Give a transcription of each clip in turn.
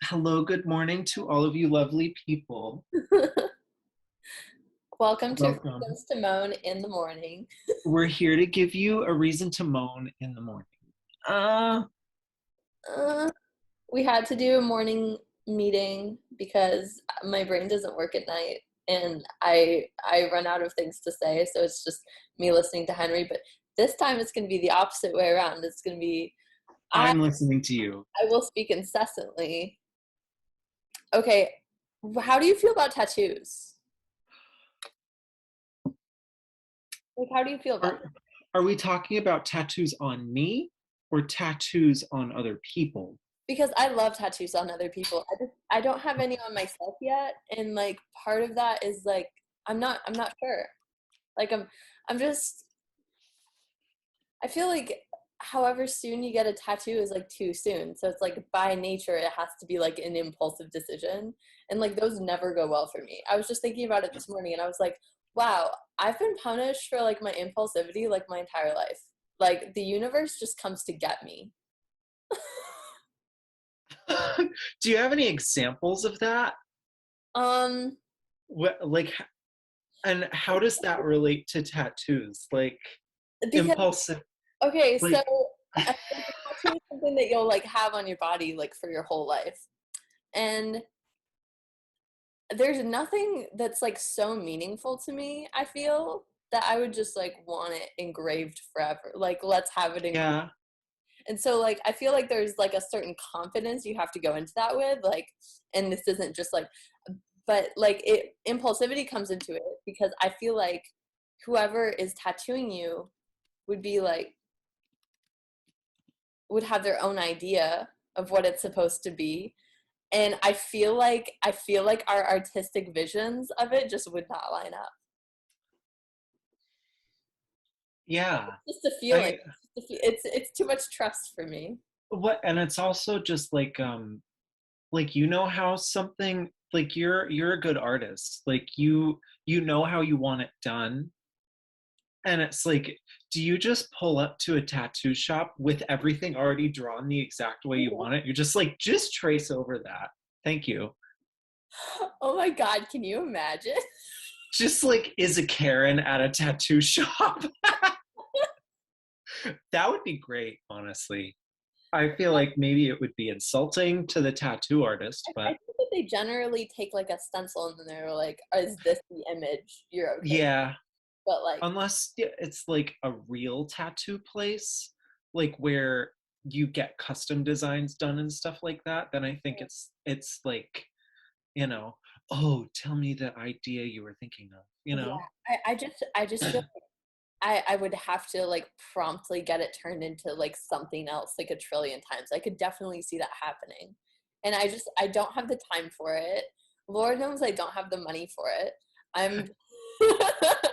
Hello, good morning to all of you lovely people. Welcome to Welcome. Reasons To Moan in the morning. We're here to give you a reason to moan in the morning. Uh, Uh, we had to do a morning meeting because my brain doesn't work at night and I run out of things to say, so it's just me listening to Henry, but this time it's going to be the opposite way around. It's going to be I I'm listening to you. I will speak incessantly. Okay, how do you feel about tattoos? Like how do you feel about Are, are we talking about tattoos on me or tattoos on other people? because I love tattoos on other people. I don't have any on myself yet, and like part of that is like I'm not sure. Like I'm just I feel like however soon you get a tattoo is like too soon. So it's like by nature it has to be like an impulsive decision, and like those never go well for me. I was just thinking about it this morning, and I was like, wow, I've been punished for like my impulsivity like my entire life. Like the universe just comes to get me. Do you have any examples of that? Um, What, like, and how does that relate to tattoos? Like, because impulsive, okay, so like, a tattoo is something that you'll like have on your body like for your whole life. And there's nothing that's like so meaningful to me, I feel, that I would just like want it engraved forever. Like let's have it engraved. yeah, And so like I feel like there's like a certain confidence you have to go into that with, like, and this isn't just like, but like it impulsivity comes into it because I feel like whoever is tattooing you would be like would have their own idea of what it's supposed to be, and I feel like our artistic visions of it just would not line up. yeah. Just a feeling. I, It's too much trust for me. what, and it's also just like you know how something like you're a good artist, like you know how you want it done, and it's like, do you just pull up to a tattoo shop with everything already drawn the exact way you want it? You're just like, just trace over that, thank you. Oh my god, can you imagine? Just like, is a Karen at a tattoo shop. That would be great, honestly. I feel like maybe it would be insulting to the tattoo artist, I but think that they generally take like a stencil and then they're like, is this the image you're okay with? yeah, But like, unless it's like a real tattoo place, like where you get custom designs done and stuff like that, then I think it's like, you know, oh, tell me the idea you were thinking of, you yeah, know. I just feel I would have to like promptly get it turned into like something else like a trillion times. I could definitely see that happening. And I don't have the time for it. Lord knows I don't have the money for it. I'm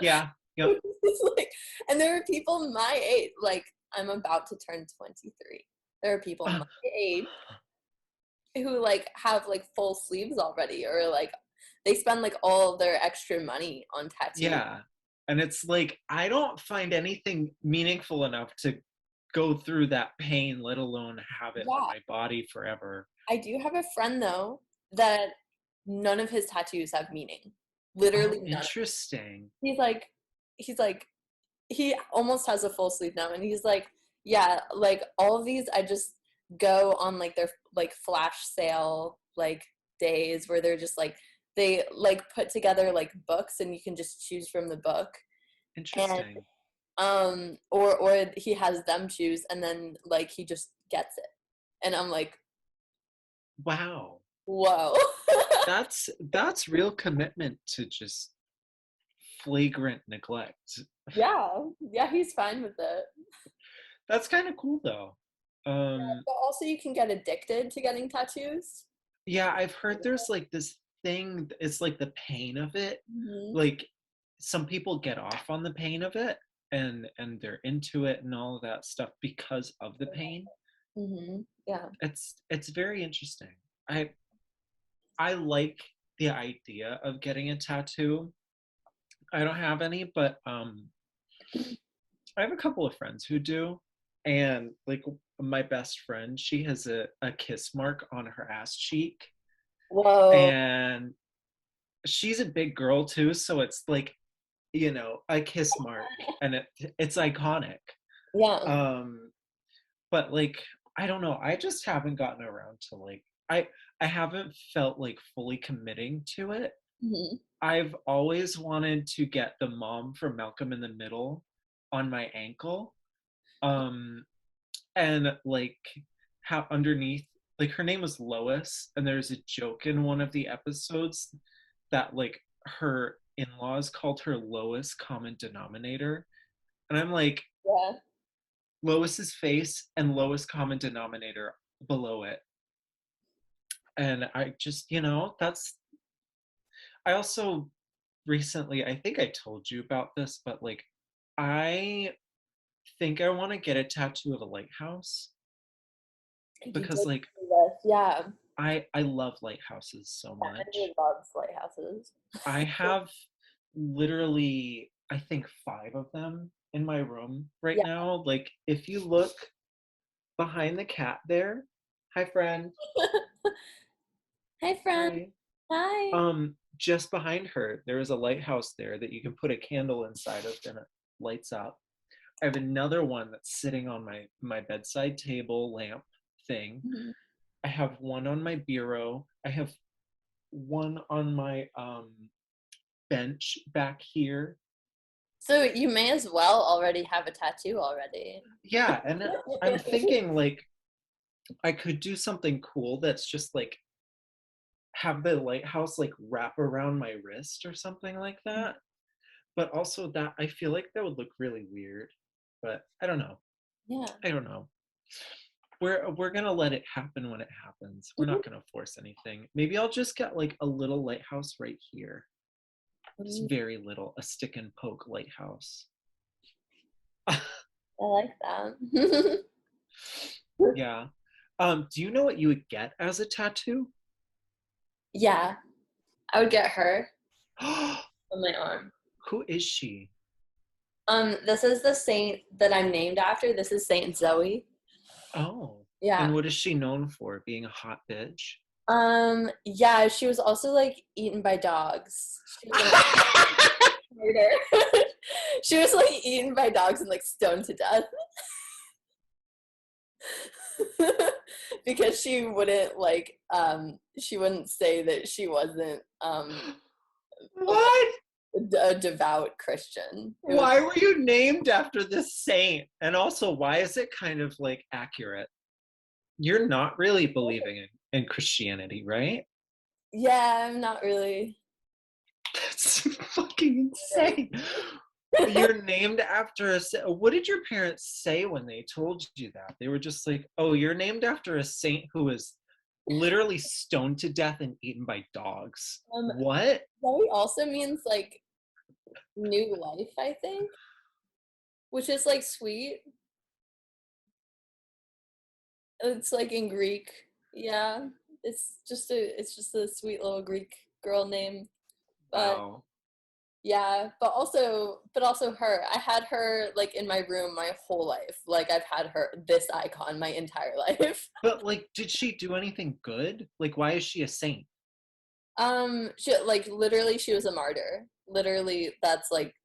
Yeah, yep. it's like, and there are people my age, like I'm about to turn 23. There are people my age who like have like full sleeves already, or like they spend like all of their extra money on tattoos. Yeah, and it's like, I don't find anything meaningful enough to go through that pain, let alone have it on Yeah, my body forever. I do have a friend though that none of his tattoos have meaning. Literally Oh, none. interesting. He's like, he's like, he almost has a full sleeve now, and he's like, yeah, like all of these, I just go on like their like flash sale like days where they're just like they like put together like books, and you can just choose from the book, and Interesting. or he has them choose, and then like he just gets it, and I'm like, Wow. whoa. That's real commitment to just flagrant neglect. Yeah, he's fine with it. That's kind of cool though. But also, you can get addicted to getting tattoos. Yeah, I've heard there's like this thing, it's like the pain of it. Hmm. Like, some people get off on the pain of it, and they're into it and all of that stuff because of the pain. Hmm. Yeah. It's very interesting. I like the idea of getting a tattoo. I don't have any, but I have a couple of friends who do, and like my best friend, she has a kiss mark on her ass cheek. Whoa. And she's a big girl too, so it's like, a kiss mark, and it's iconic. Yeah. Um, but like, I don't know. I just haven't gotten around to like, I haven't felt like fully committing to it. Mhm. I've always wanted to get the mom from Malcolm in the Middle on my ankle. Um, and like how underneath, like her name was Lois, and there's a joke in one of the episodes that like her in-laws called her Lowest Common Denominator. And I'm like, Yeah. Lois's face and lowest common denominator below it. And I just, that's, I also recently, I think I told you about this, but like, I think I want to get a tattoo of a lighthouse You did because like, do this. Yeah. I love lighthouses so Emily much. loves lighthouses. I have literally, I think, 5 of them in my room right Yeah. now. Like, if you look behind the cat there, hi friend, Hi, friend. hi. Hi. Just behind her, there is a lighthouse there that you can put a candle inside of and it lights up. I have another one that's sitting on my bedside table lamp thing. Mhm. I have one on my bureau. I have one on my bench back here. So you may as well already have a tattoo already. Yeah, and I'm thinking like I could do something cool that's just like have the lighthouse like wrap around my wrist or something like that. But also that I feel like that would look really weird. But I don't know. Yeah. I don't know. We're gonna let it happen when it happens. We're Mhm. not gonna force anything. Maybe I'll just get like a little lighthouse right here. Just Mm, very little, a stick and poke lighthouse. I like that. Yeah. Do you know what you would get as a tattoo? Yeah, I would get her on my arm. Who is she? This is the saint that I'm named after. This is Saint Zoe. Oh. And Yeah. what is she known for? Being a hot bitch? Yeah, she was also like eaten by dogs. She was a murder. She was like eaten by dogs and like stoned to death. Because she wouldn't say that she wasn't What? a devout Christian. It was Why were you named after this saint? And also, why is it kind of like accurate? You're not really believing in Christianity, right? yeah, I'm not really. That's fucking insane. You're named after what did your parents say when they told you that? They were just like, oh, you're named after a saint who was literally stoned to death and eaten by dogs. Um, What? Zoe also means like new life, I think, which is like sweet. It's like in Greek. Yeah, it's just a sweet little Greek girl name. But Wow. yeah, but also her. I had her like in my room my whole life. Like I've had her this icon my entire life. But like, did she do anything good? Like, why is she a saint? She like literally she was a martyr. Literally, that's like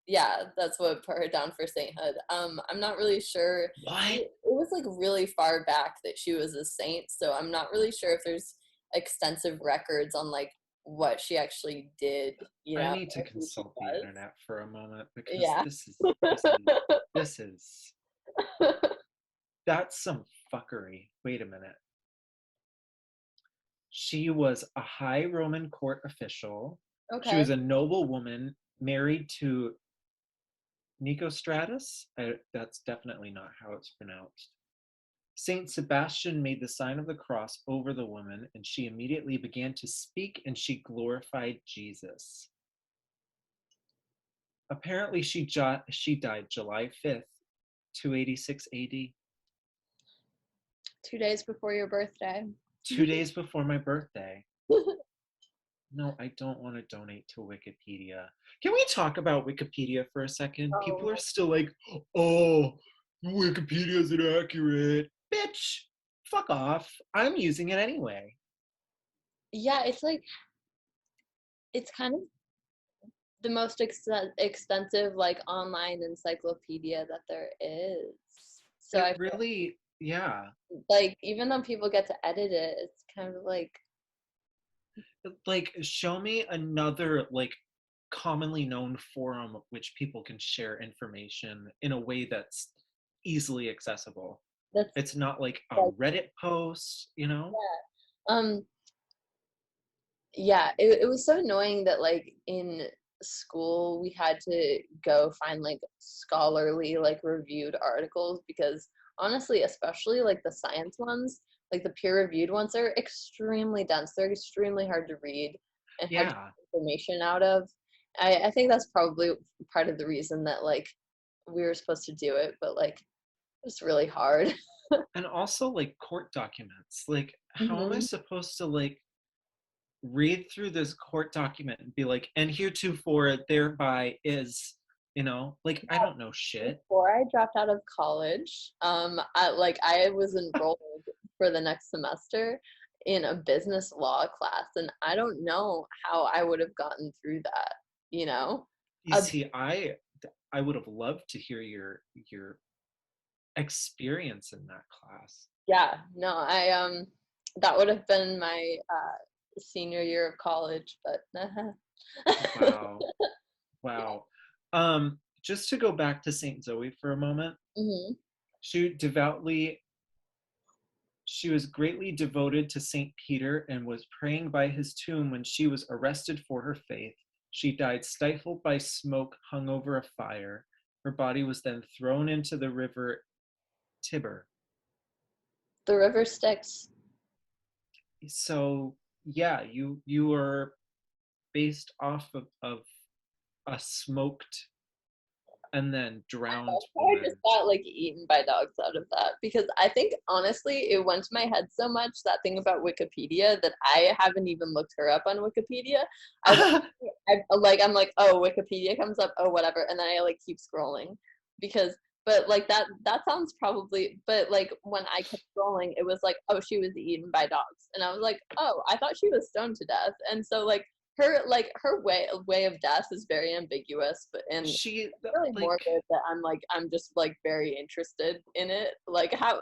yeah, that's what put her down for sainthood. I'm not really sure. What? It was like really far back that she was a saint, so I'm not really sure if there's extensive records on like what she actually did, I need to or who she consult the was. internet for a moment because Yeah. this is that's some fuckery. Wait a minute. She was a high Roman court official. She Okay. was a noble woman married to Nicostratus. That's definitely not how it's pronounced. Saint Sebastian made the sign of the cross over the woman, and she immediately began to speak and she glorified Jesus. Apparently, she died July 5th, 286 AD, 2 days before your birthday. 2 days before my birthday. No, I don't want to donate to Wikipedia. Can we talk about Wikipedia for a second? People are Oh, still like, oh, Wikipedia isn't accurate. Bitch, fuck off. I'm using it anyway. Yeah, it's like it's kind of the most extensive like online encyclopedia that there is. So It I feel really, yeah. like even though people get to edit it, it's kind of like Like, show me another, like, commonly known forum of which people can share information in a way that's easily accessible. that's It's not like a like Reddit post, you know? um yeah, it was so annoying that like in school we had to go find like scholarly like reviewed articles because honestly, especially like the science ones, like the peer reviewed ones are extremely dense. They're extremely hard to read and hard to Yeah. get information out of. I think that's probably part of the reason that like we were supposed to do it, but like it's really hard. And also, like, court documents. Like, how am I Hmm. supposed to, like, read through this court document and be like, and heretofore thereby is, like, I don't know shit. Before I dropped out of college, I was enrolled for the next semester in a business law class, and I don't know how I would have gotten through that. You know, You uh, see, I would have loved to hear your experience in that class. yeah, no, that would have been my senior year of college, but Wow. Wow. Just to go back to Saint Zoe for a moment, hmm. she devoutly she was greatly devoted to Saint Peter and was praying by his tomb when she was arrested for her faith. She died stifled by smoke hung over a fire. Her body was then thrown into the river Tiber. The river Styx. So yeah, you are based off of a smoked and then drowned I woman. just got like eaten by dogs out of that because I think honestly it went to my head so much that thing about Wikipedia that I haven't even looked her up on Wikipedia. I, I'm like, oh, Wikipedia comes up, oh whatever, and then I like keep scrolling because but like that sounds probably but like when I kept scrolling it was like, oh, she was eaten by dogs, and I was like, oh, I thought she was stoned to death, and so her way of death is very ambiguous, but and She really like morbid that I'm just like very interested in it. Like how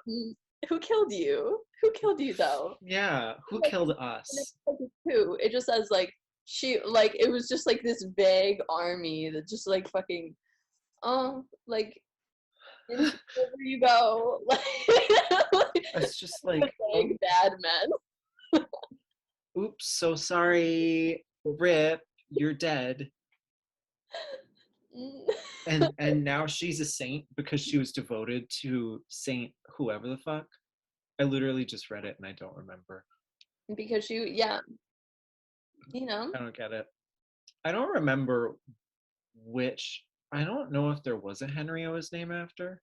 who killed you? Who killed you though? yeah, who Like, killed and us? who? It just says like she like it was just like this vague army that just like fucking like into the river you go like It's just like, oh, vague bad men. oops, so sorry, rip, you're dead. And now she's a saint because she was devoted to Saint whoever the fuck. I literally just read it and I don't remember. Because you yeah, you know, I don't get it. I don't remember which. I don't know if there was a Henry I was named after.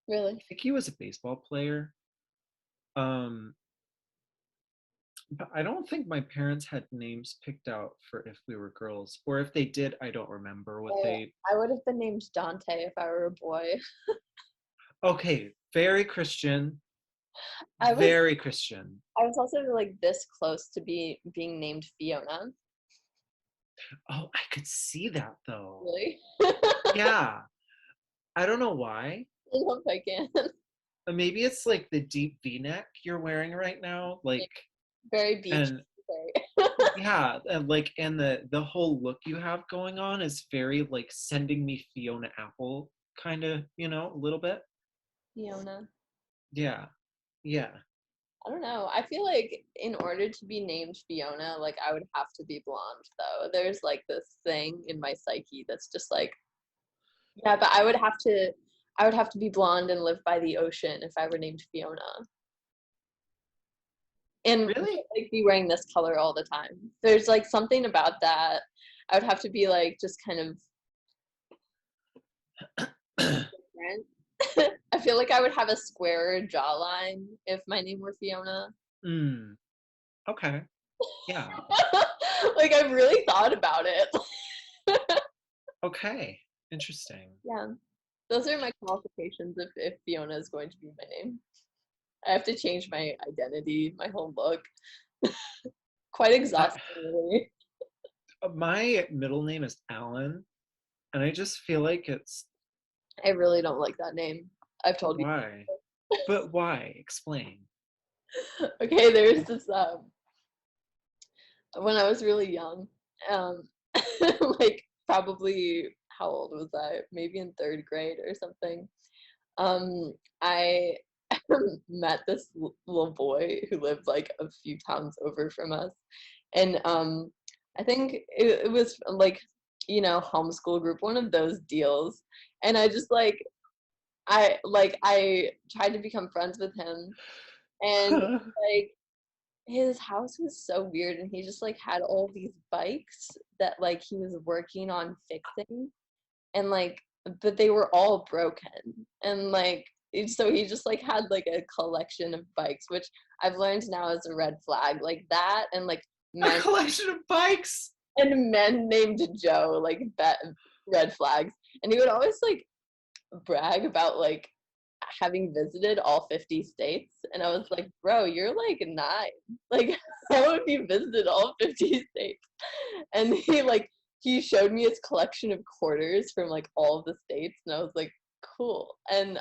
really. I think he was a baseball player. Um, but I don't think my parents had names picked out for if we were girls, or if they did, I don't remember what they. I would have been named Dante if I were a boy. Okay, very Christian, I was very Christian. I was also like this close to being named Fiona. Oh, I could see that though. Really? Yeah, I don't know why. I hope I can. Maybe it's like the deep V-neck you're wearing right now, like, Very beach. and Very. yeah, and like, and the whole look you have going on is very like sending me Fiona Apple kind of, a little bit. Fiona. Yeah, yeah. I don't know. I feel like in order to be named Fiona, like I would have to be blonde though. There's like this thing in my psyche that's just like, yeah, but I would have to be blonde and live by the ocean if I were named Fiona. And Really? like be wearing this color all the time. There's like something about that. I would have to be like just kind of different. I feel like I would have a squarer jawline if my name were Fiona. Mm, okay. Yeah. Like I've really thought about it. Okay. Interesting. Yeah. those are my qualifications if Fiona is going to be my name. I have to change my identity, my whole look. Quite I, exhausting, really. my middle name is Alan, and I just feel like it's I really don't like that name. I've told you. why. But why? Explain. Okay, there's this when I was really young, um, like probably how old was I? Maybe in third grade or something. I met this little boy who lived like a few towns over from us, and I think it was like homeschool group, one of those deals, and I just I tried to become friends with him, and like his house was so weird, and he just like had all these bikes that like he was working on fixing, and like but they were all broken, and like so he just like had like a collection of bikes, which I've learned now is a red flag, like that, and like A men collection of bikes. named Joe, like that, red flags. And he would always like brag about like having visited all 50 states, and I was like, bro, you're like 9, like how have you visited all 50 states? And he showed me his collection of quarters from like all of the states, and I was like, cool. And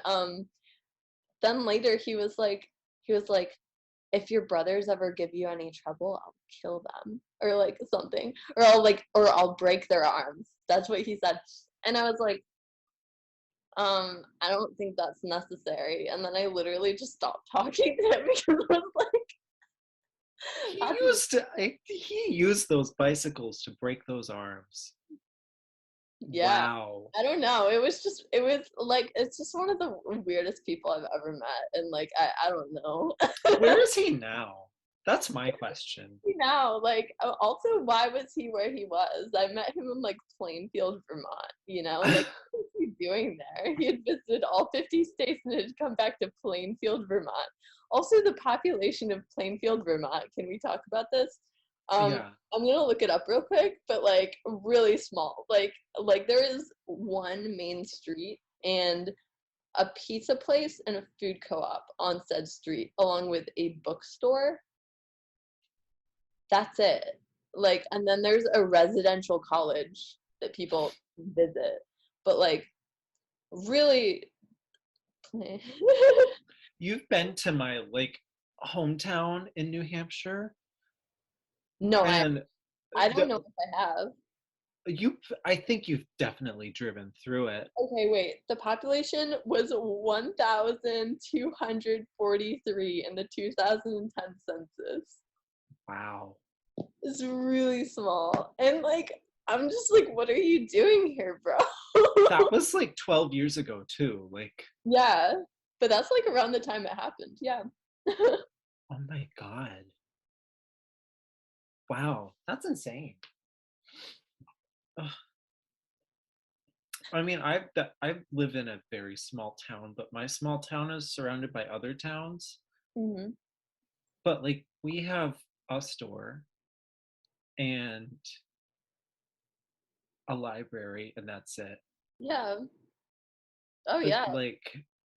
then later he was like, if your brothers ever give you any trouble, I'll kill them, or like something, or I'll break their arms. That's what he said. And I was like, I don't think that's necessary. And then I literally just stopped talking to him because I was like, He that's used to, he used those bicycles to break those arms. yeah. Wow. I don't know. It was like it's just one of the weirdest people I've ever met. And like I don't know. Where is he now? That's my question. Now, like also why was he where he was? I met him in like Plainfield, Vermont, like what was he doing there? He had visited all 50 states and had come back to Plainfield, Vermont. Also, the population of Plainfield, Vermont, can we talk about this? Yeah. I'm gonna look it up real quick, but like really small. Like there is one main street and a pizza place and a food co-op on said street, along with a bookstore. That's it. Like, and then there's a residential college that people visit, but like really. You've been to my like hometown in New Hampshire, No, and I don't know the if I have. you I think you've definitely driven through it. Okay, wait. The population was 1,243 in the 2010 census. Wow. It's really small. And like I'm just like, what are you doing here, bro? That was like 12 years ago too. Like, Yeah. But that's like around the time it happened. Yeah. oh my God. Wow. That's insane. Ugh. I mean, I live in a very small town, but my small town is surrounded by other towns. Hmm. But like we have a store and a library and that's it. Yeah. Oh But yeah. like,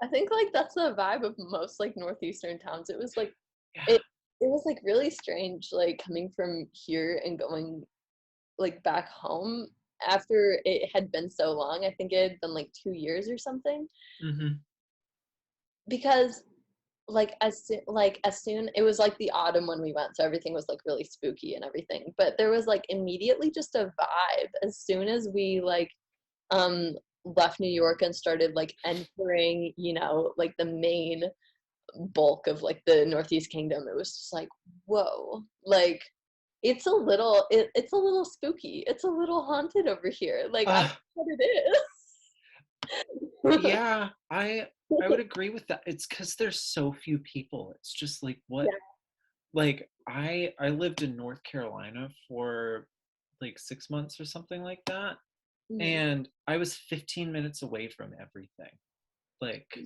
I think like that's the vibe of most like northeastern towns. It was like yeah. it it was like really strange like coming from here and going like back home after it had been so long. I think it had been like 2 years or something. Hmm. Because as soon it was like the autumn when we went, so everything was like really spooky and everything. But there was like immediately just a vibe as soon as we like um left New York and started like entering, like the main bulk of like the Northeast Kingdom. It was just like, whoa, like it's a little spooky. It's a little haunted over here. Like I don't Uh, know what it is. yeah, I would agree with that. It's because there's so few people. It's just like what, Yeah. like I lived in North Carolina for like 6 months or something like that, Mhm. and I was 15 minutes away from everything. Like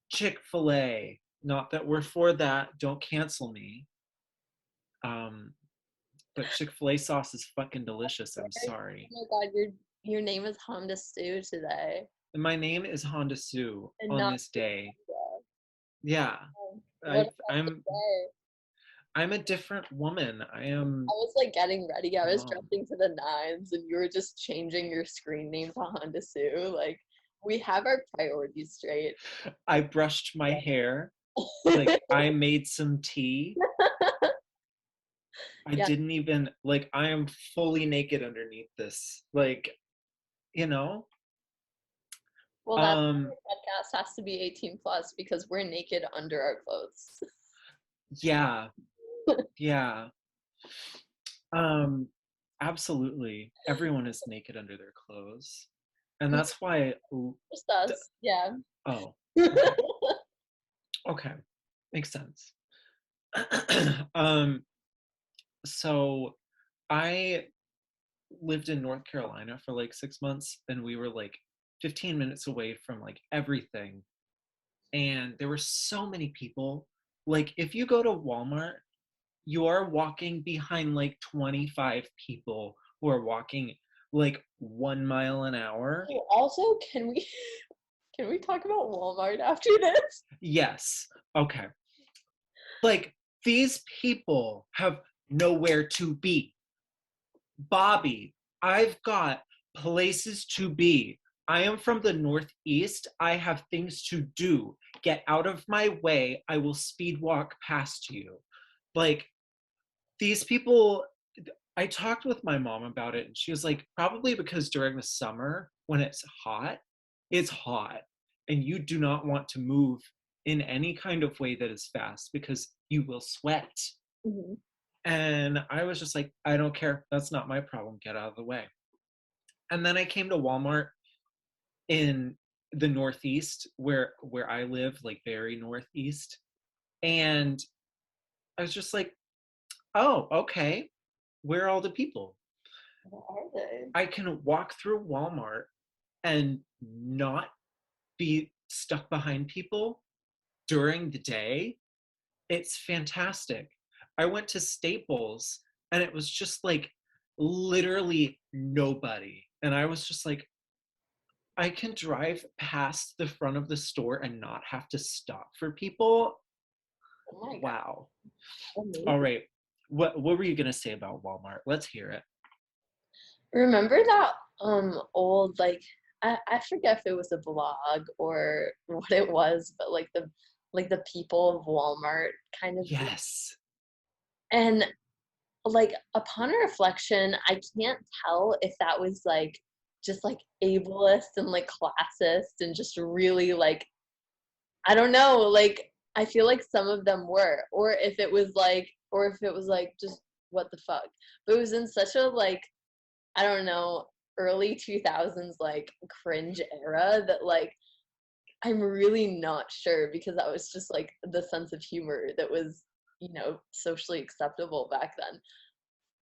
Chick-fil-A. Not that we're for that. Don't cancel me. Um, but Chick-fil-A sauce is fucking delicious. I'm Oh sorry. my god, your name is Honda Stew today. My name is Honda Sue and on not this day. Julia. Yeah. What I a I'm day. I'm a different woman. I I am was like getting ready. I a was mom. dressing to the nines, and you were just changing your screen name to Honda Sue. Like, we have our priorities straight. I brushed my hair. Like I made some tea. I Yeah. didn't even like I am fully naked underneath this. Like, you know? Well, that's why Um the podcast has to be 18 plus because we're naked under our clothes. yeah. Yeah. Um absolutely. Everyone is naked under their clothes. And that's why Just us. Yeah. oh, okay. Okay. Makes sense. um so I lived in North Carolina for like 6 months and we were like 15 minutes away from like everything. And there were so many people. Like, if you go to Walmart, you are walking behind like 25 people who are walking like 1 mile an hour. Oh, also, can we talk about Walmart after this? Yes. Okay. Like, these people have nowhere to be. Bobby, I've got places to be. I am from the Northeast. I have things to do. Get out of my way. I will speed walk past you. Like, these people, I talked with my mom about it, and she was like, probably because during the summer, when it's hot, and you do not want to move in any kind of way that is fast because you will sweat. Mm-hmm. And I was just like, I don't care. That's not my problem. Get out of the way. And then I came to Walmart in the Northeast where I live, like very Northeast. And I was just like, oh, okay. Where are all the people? What are they? I can walk through Walmart and not be stuck behind people during the day. It's fantastic. I went to Staples and it was just like literally nobody. And I was just like, I can drive past the front of the store and not have to stop for people. Oh my god, Wow. All amazing. right. What were you gonna say about Walmart? Let's hear it. Remember that old like I forget if it was a blog or what it was, but like the people of Walmart kind of blog. Yes. And like upon reflection, I can't tell if that was like just like ableist and like classist and just really like I don't know, like I feel like some of them were, or if it was like just what the fuck. But it was in such a like I don't know, early 2000s like cringe era that like I'm really not sure because that was just like the sense of humor that was, you know, socially acceptable back then.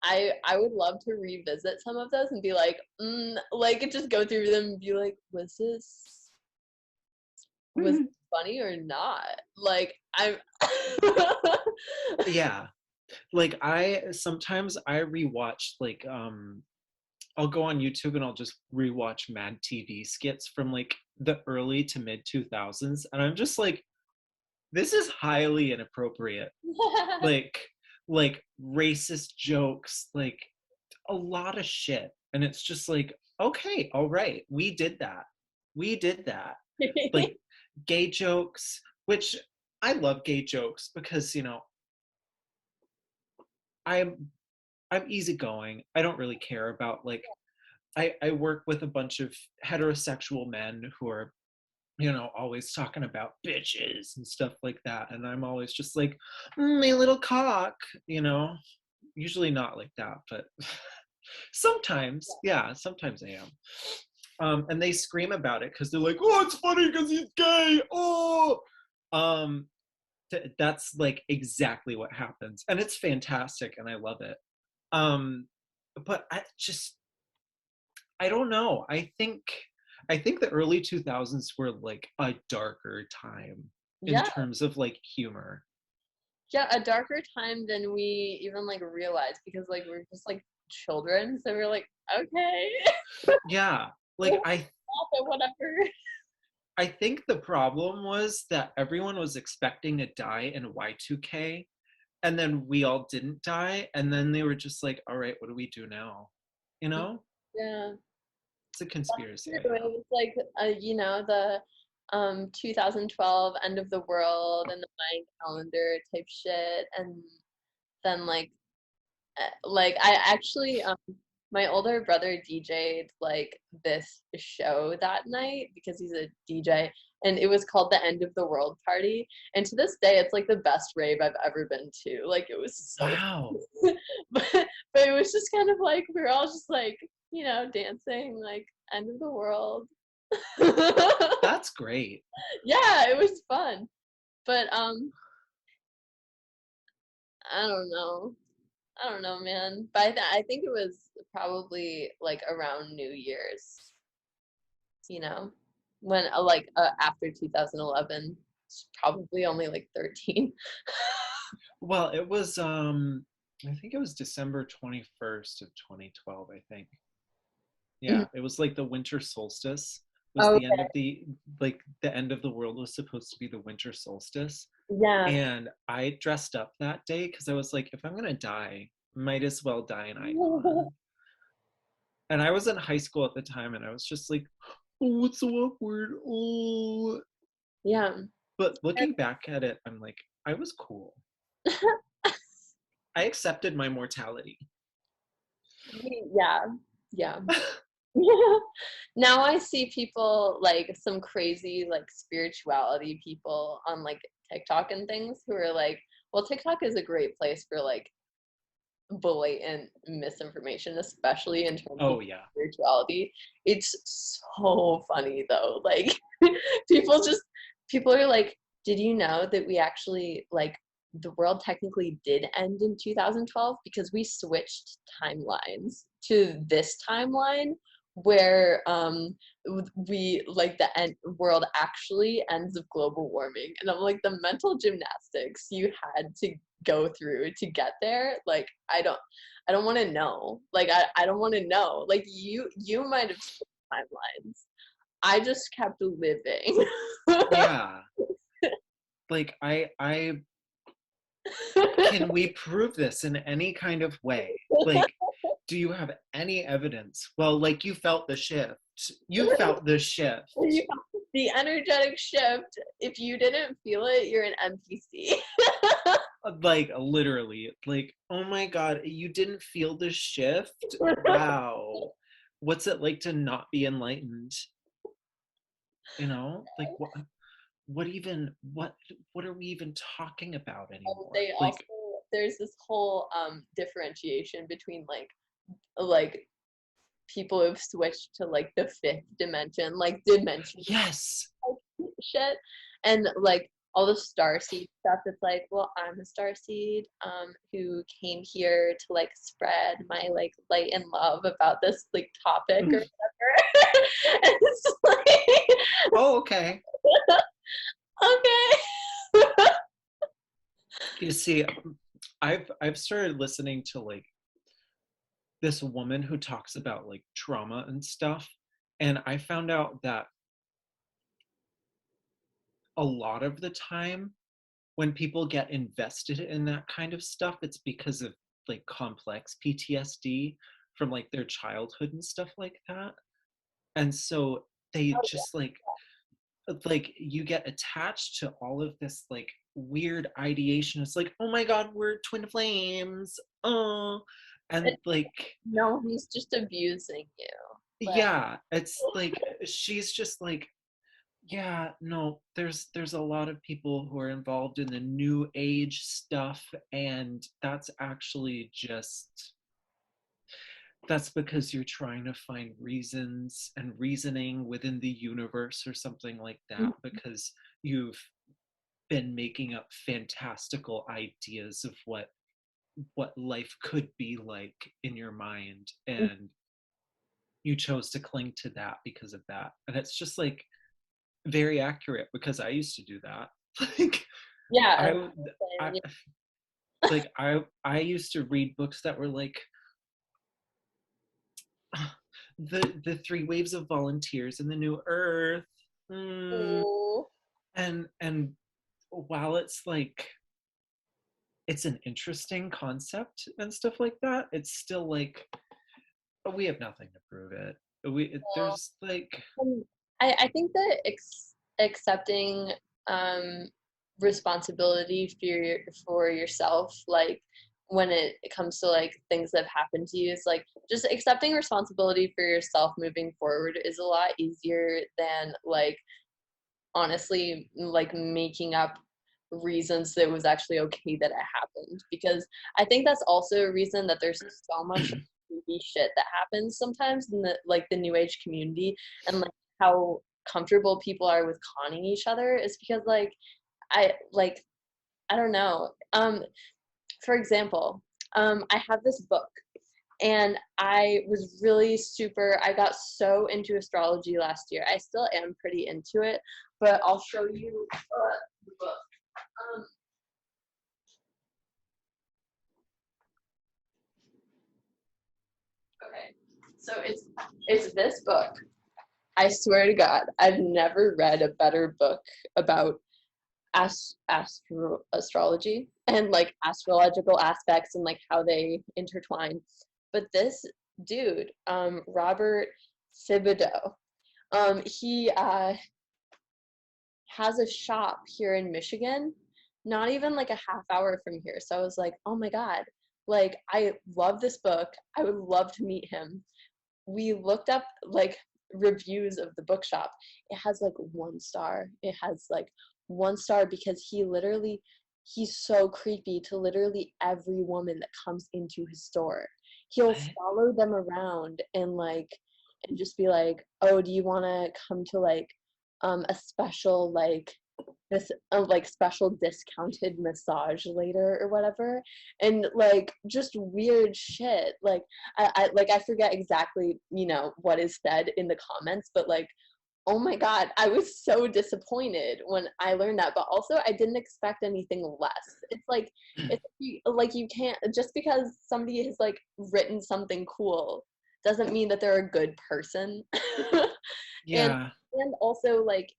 I would love to revisit some of those and be like just go through them and be like, was this funny or not? Like I'm Yeah. Like I sometimes I rewatch like I'll go on YouTube and I'll just rewatch Mad TV skits from like the early to mid 2000s and I'm just like this is highly inappropriate. Like like racist jokes, like a lot of shit. And it's just like okay, all right, we did that. We did that. Like gay jokes, which I love gay jokes because, you know, I'm I'm easygoing. I don't really care about like I work with a bunch of heterosexual men who are, you know, always talking about bitches and stuff like that. And I'm always just like, my little cock, you know, usually not like that, but sometimes, yeah, sometimes I am. And they scream about it because they're like, oh, it's funny because he's gay. Oh, um, that's like exactly what happens. And it's fantastic and I love it. Um, but I just I don't know. I think the early 2000s were like a darker time in Yeah, terms of like humor. yeah, a darker time than we even like realized because like we're just like children, so we're like, okay. Yeah. Like I off or whatever. I think the problem was that everyone was expecting to die in Y2K, and then we all didn't die, and then they were just like, all right, what do we do now? You know? Yeah. It's a conspiracy, True. I It know. was like, the 2012 end of the world and the Mayan calendar type shit, and then like I actually my older brother DJ'd like this show that night because he's a DJ, and it was called the End of the World Party, and to this day it's like the best rave I've ever been to. Like it was so Wow. but but it was just kind of like we were all just like, dancing like end of the world. That's great. Yeah, it was fun. But I don't know. I don't know, man. But I think it was probably like around New Year's, when after 2011, it's probably only like 13. Well, it was I think it was December 21st of 2012, I think. Yeah, it was like the winter solstice was Oh, the end of the end of the world was supposed to be the winter solstice. yeah. And I dressed up that day because I was like, if I'm gonna die, might as well die an icon. And I was in high school at the time, and I was just like, oh, it's so awkward. Oh, Yeah. but looking back at it, I'm like, I was cool. I accepted my mortality. Yeah. Yeah. Now I see people like some crazy like spirituality people on like TikTok and things who are like, well, TikTok is a great place for like blatant misinformation, especially in terms of Oh yeah. spirituality. It's so funny though. Like people just people are like, did you know that we actually like the world technically did end in 2012 because we switched timelines to this timeline where we like the end world actually ends of global warming, and I'm like the mental gymnastics you had to go through to get there. Like I don't want to know. Like I don't want to know. Like you might have switched timelines. I just kept living. Yeah. Like I can we prove this in any kind of way? Like, do you have any evidence? Well, like you felt the shift. You felt the shift. The energetic shift. If you didn't feel it, you're an NPC. Like literally. Like, oh my god, you didn't feel the shift? Wow. What's it like to not be enlightened? You know? Like what are we even talking about anymore? They also Like, there's this whole differentiation between like people who've switched to like the fifth dimension, like dimension yes. shit, and like all the star seed stuff. It's like, well, I'm a star seed who came here to like spread my like light and love about this like topic or whatever. And it's like, Oh, okay. okay. You see, I've started listening to like this woman who talks about like trauma and stuff, and I found out that a lot of the time when people get invested in that kind of stuff, it's because of like complex PTSD from like their childhood and stuff like that. And so they just like you get attached to all of this like weird ideation. It's like, oh my god, we're twin flames. Oh, and like No, he's just abusing you. Like, yeah, it's like she's just like, yeah, no, there's a lot of people who are involved in the new age stuff, and that's actually just that's because you're trying to find reasons and reasoning within the universe or something like that, because you've been making up fantastical ideas of what life could be like in your mind, and you chose to cling to that because of that. And it's just like very accurate because I used to do that. Like yeah, I I like I used to read books that were like the three waves of volunteers in the new earth. Mm. Oh, And while it's like it's an interesting concept and stuff like that, it's still like we have nothing to prove it. There's like I think that accepting um, responsibility for yourself, like when it comes to like things that have happened to you, is like just accepting responsibility for yourself moving forward is a lot easier than like honestly like making up reasons that it was actually okay that it happened, because I think that's also a reason that there's so much creepy shit that happens sometimes in the like the new age community, and like how comfortable people are with conning each other is because like I like I don't know. For example, I have this book and I was really super, I got so into astrology last year. I still am pretty into it, but I'll show you the book. Um, okay, so it's this book. I swear to God, I've never read a better book about astrology and like astrological aspects and like how they intertwine. But this dude, Robert Thibodeau, he has a shop here in Michigan, not even like a half hour from here. So I was like, oh my God, like I love this book. I would love to meet him. We looked up like reviews of the bookshop. It has like 1 star. It has like 1 star because he's so creepy to literally every woman that comes into his store. He'll what? follow them around and just be like, oh, do you want to come to like a special like this like special discounted massage later or whatever, and like just weird shit. Like I forget exactly what is said in the comments, but like oh my God, I was so disappointed when I learned that, but also I didn't expect anything less. It's like you can't, just because somebody has like written something cool doesn't mean that they're a good person. and Yeah. and also like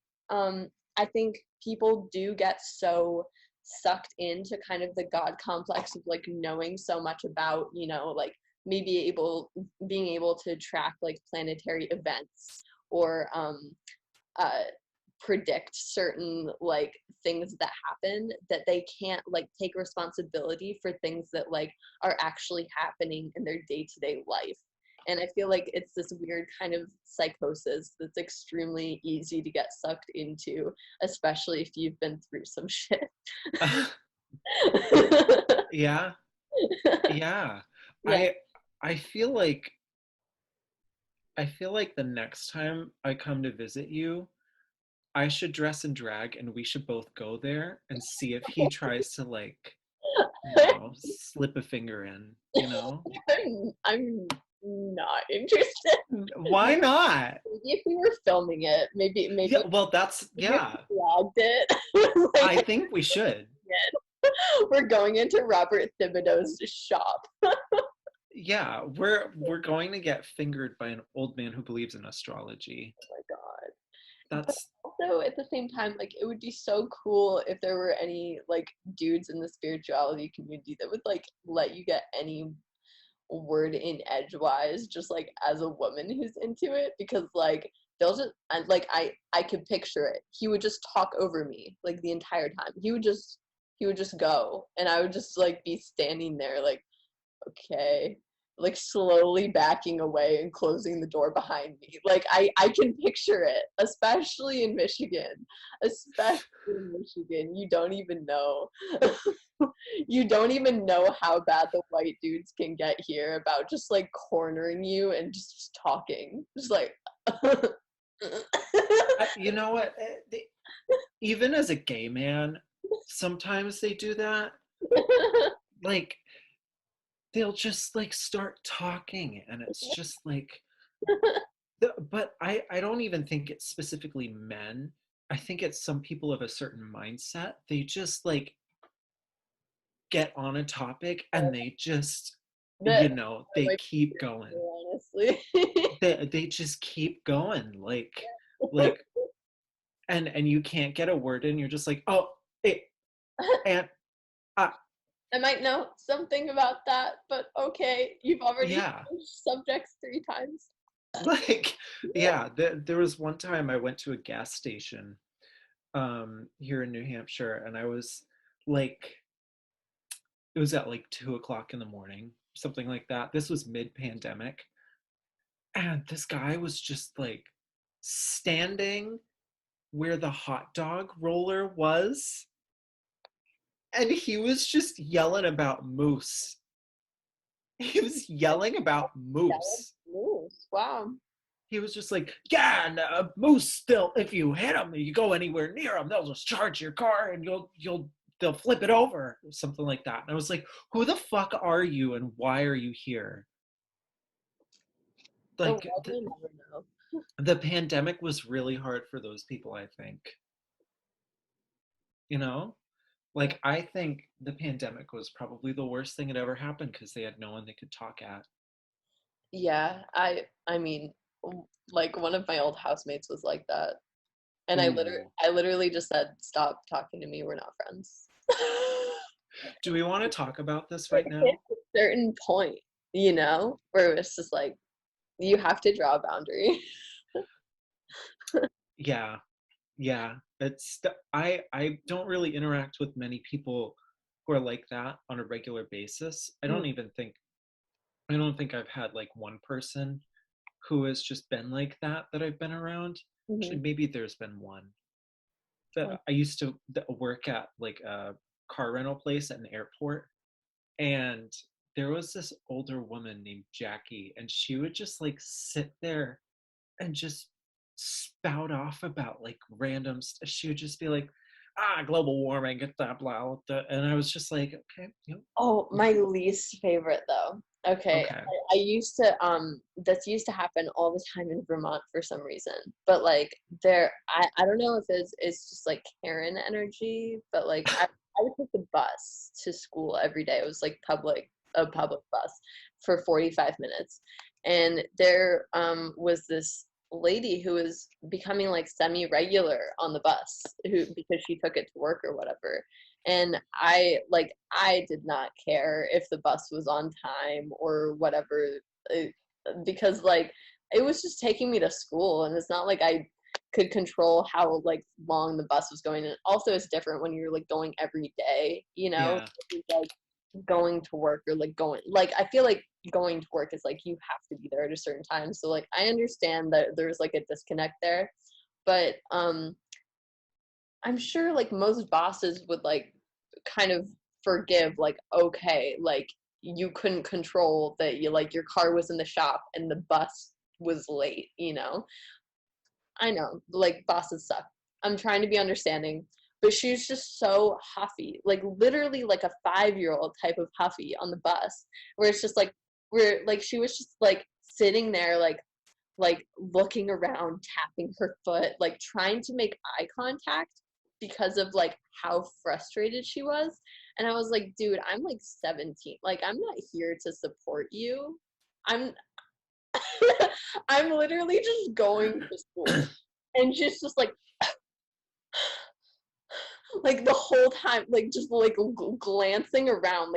I think people do get so sucked into kind of the god complex of like knowing so much about like maybe being able to track like planetary events or uh, predict certain like things that happen, that they can't like take responsibility for things that like are actually happening in their day-to-day life. And I feel like it's this weird kind of psychosis that's extremely easy to get sucked into, especially if you've been through some shit. Yeah. Yeah. Yeah. I I feel like the next time I come to visit you, I should dress in drag and we should both go there and see if he tries to like, slip a finger in, I'm not interested. Why not? Maybe if we were filming it, Yeah, maybe well that's if yeah. we vlogged it, like I think we should. we're going into Robert Thibodeau's shop. Yeah, we're going to get fingered by an old man who believes in astrology. Oh my God. But That's also at the same time, like it would be so cool if there were any like dudes in the spirituality community that would like let you get any word in edgewise, just like as a woman who's into it, because like they'll just and like I could picture it. He would just talk over me like the entire time. He would just go, and I would just like be standing there like, okay, like slowly backing away and closing the door behind me. Like I can picture it, especially in Michigan. Especially in Michigan. You don't even know. You don't even know how bad the white dudes can get here about just like cornering you and just talking. Just like you know what? Even as a gay man, sometimes they do that. Like they'll just like start talking and it's just like but I don't even think it's specifically men. I think it's some people of a certain mindset. They just like get on a topic and they just That they like keep going. honestly. They just keep going, like and you can't get a word in. You're just like, oh, it and I might know something about that, but okay, you've already yeah. changed subjects 3 times. Like, yeah, there was one time I went to a gas station here in New Hampshire, and I was like, it was at like 2 o'clock in the morning, something like that. This was mid-pandemic, and this guy was just like standing where the hot dog roller was, and he was just yelling about moose. He was yelling about That moose. moves. Wow. He was just like, yeah, and moose still, if you hit them, you go anywhere near them, they'll just charge your car and they'll flip it over, or something like that. And I was like, who the fuck are you and why are you here? The Like, world may never know. the pandemic was really hard for those people, I think. You know? Like, I think the pandemic was probably the worst thing that ever happened because they had no one they could talk at. Yeah, I mean, like one of my old housemates was like that. And Ooh. I literally just said, "Stop talking to me. We're not friends." Do we want to talk about this It right hit now? a certain point, where it's just like you have to draw a boundary. Yeah. Yeah, I don't really interact with many people who are like that on a regular basis. I don't think I've had like one person who has just been like that I've been around. Mm-hmm. Actually, maybe there's been one. That I used to work at like a car rental place at an airport, and there was this older woman named Jackie, and she would just like sit there and just spout off about like random she would just be like, global warming, get that blah, blah, and I was just like, okay, yep, Oh, my least favorite though. Okay, okay. I used to this used to happen all the time in Vermont for some reason. But like I don't know if it's just like Karen energy, but like I would take the bus to school every day. It was like a public bus for 45 minutes. And there was this lady who was becoming like semi-regular on the bus who because she took it to work or whatever, and I did not care if the bus was on time or whatever, uh, because like it was just taking me to school, and it's not like I could control how like long the bus was going. And also it's different when you're like going every day, Yeah, like going to work or like going, like I feel like going to work is like you have to be there at a certain time, so like I understand that there's like a disconnect there. But I'm sure like most bosses would like kind of forgive, like, okay, like you couldn't control that, you like your car was in the shop and the bus was late. I know, like bosses suck. I'm trying to be understanding, but she was just so huffy, like literally like a 5-year-old type of huffy on the bus, where it's just like where like she was just like sitting there like looking around, tapping her foot, like trying to make eye contact because of like how frustrated she was. And I was like, dude, I'm like 17. Like I'm not here to support you. I'm I'm literally just going to school. And she's just like the whole time like just like glancing around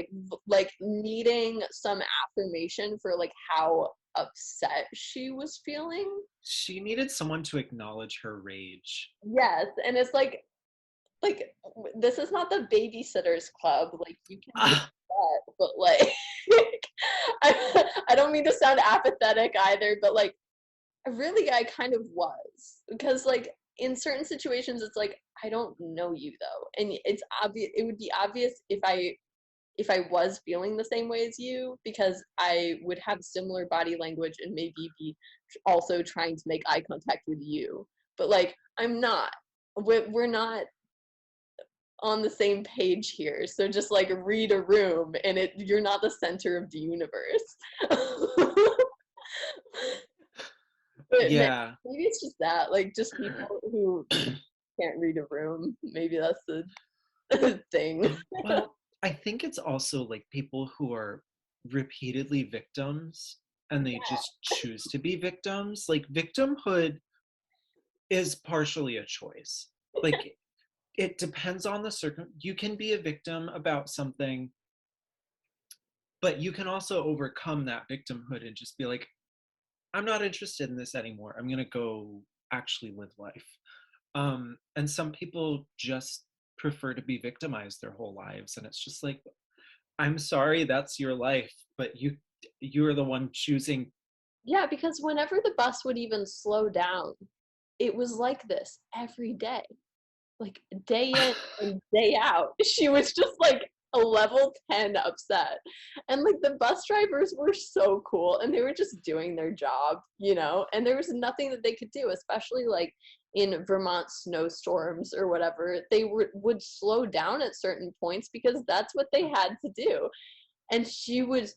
like needing some affirmation for like how upset she was feeling. she needed someone to acknowledge her rage. Yes, and it's like this is not the babysitters club. Like you can be Ah, upset, but like I don't mean to sound apathetic either, but like really I kind of was, because like in certain situations it's like I don't know you though, and it's obvious, it would be obvious if I was feeling the same way as you, because I would have similar body language and maybe be also trying to make eye contact with you, but like I'm not. We're not on the same page here. So just like read a room and you're not the center of the universe. But yeah. maybe it's just that, like just people who can't read a room. Maybe that's the thing. Well, I think it's also like people who are repeatedly victims and they just choose to be victims. Like victimhood is partially a choice. Like it depends on the you can be a victim about something, but you can also overcome that victimhood and just be like, I'm not interested in this anymore. I'm gonna go actually live life. And some people just prefer to be victimized their whole lives, and it's just like, I'm sorry, that's your life, but you're the one choosing. Yeah, because whenever the bus would even slow down, it was like this every day. Like day in and day out. She was just like a level 10 upset. And like the bus drivers were so cool and they were just doing their job, you know, and there was nothing that they could do, especially like in Vermont snowstorms or whatever. They would slow down at certain points because that's what they had to do. And she was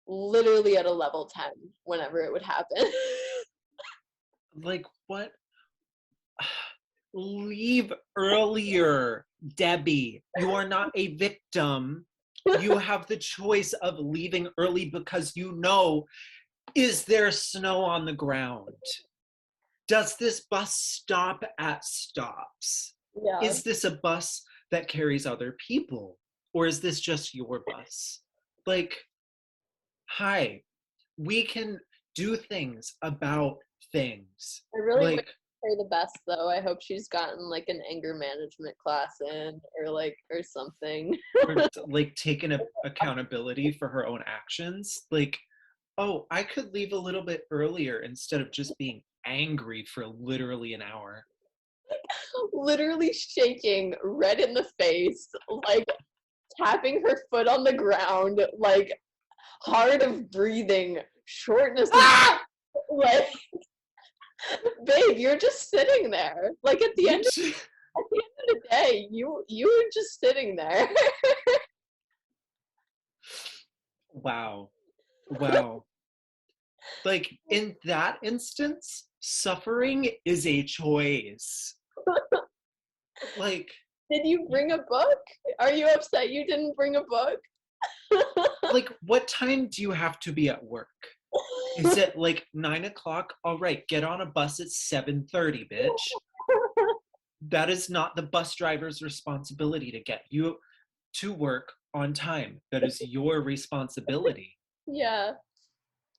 literally at a level 10 whenever it would happen. Like, what? Leave earlier, Debbie. You are not a victim. You have the choice of leaving early because you know, is there snow on the ground? Does this bus stop at stops? Yeah. Is this a bus that carries other people? Or is this just your bus? Like, hi, we can do things about things. I really wish Like, her the best though. I hope she's gotten like an anger management class in or like or something. or like taking accountability for her own actions. Like, oh, I could leave a little bit earlier instead of just being angry for literally an hour. Literally shaking, red in the face, like tapping her foot on the ground, like hard of breathing, shortness of Ah! like babe, you're just sitting there. Like at the You end at the end of the day, you were just sitting there. wow. Wow. Like in that instance, suffering is a choice. Like, Did you bring a book? Are you upset you didn't bring a book? what time do you have to be at work? Is it like 9 o'clock? All right, get on a bus at 7:30, bitch. That is not the bus driver's responsibility to get you to work on time. That is your responsibility. Yeah.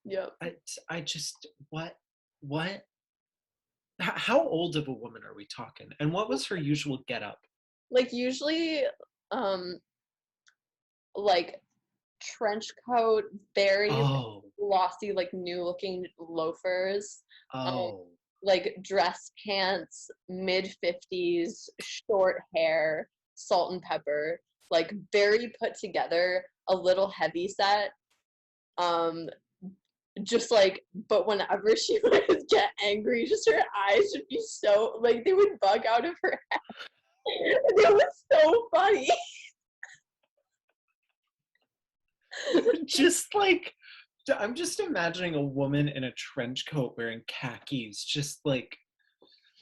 Yep. I, I just, what? How old of a woman are we talking? And what was her usual get up? Like usually, um, like trench coat, very like, Oh, glossy, like new looking loafers, um, oh, like dress pants, mid 50s, short hair, salt and pepper, like very put together, a little heavy set. Um, just like, but whenever she would get angry, just her eyes would be so like they would bug out of her head. It was so funny. just like, I'm just imagining a woman in a trench coat wearing khakis, just like,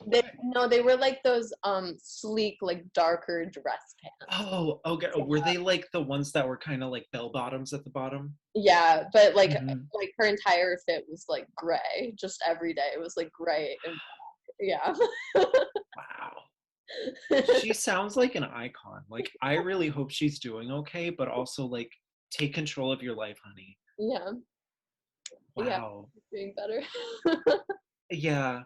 They no, they were like those sleek, like darker dress pants. oh, okay. Were they like the ones that were kind of like bell bottoms at the bottom? Yeah, but Mm-hmm. like her entire fit was like gray, just every day. It was like gray and yeah. Wow. She sounds like an icon. Like, I really hope she's doing okay, but also like, take control of your life, honey. Yeah. Yeah, Wow. doing better. Yeah.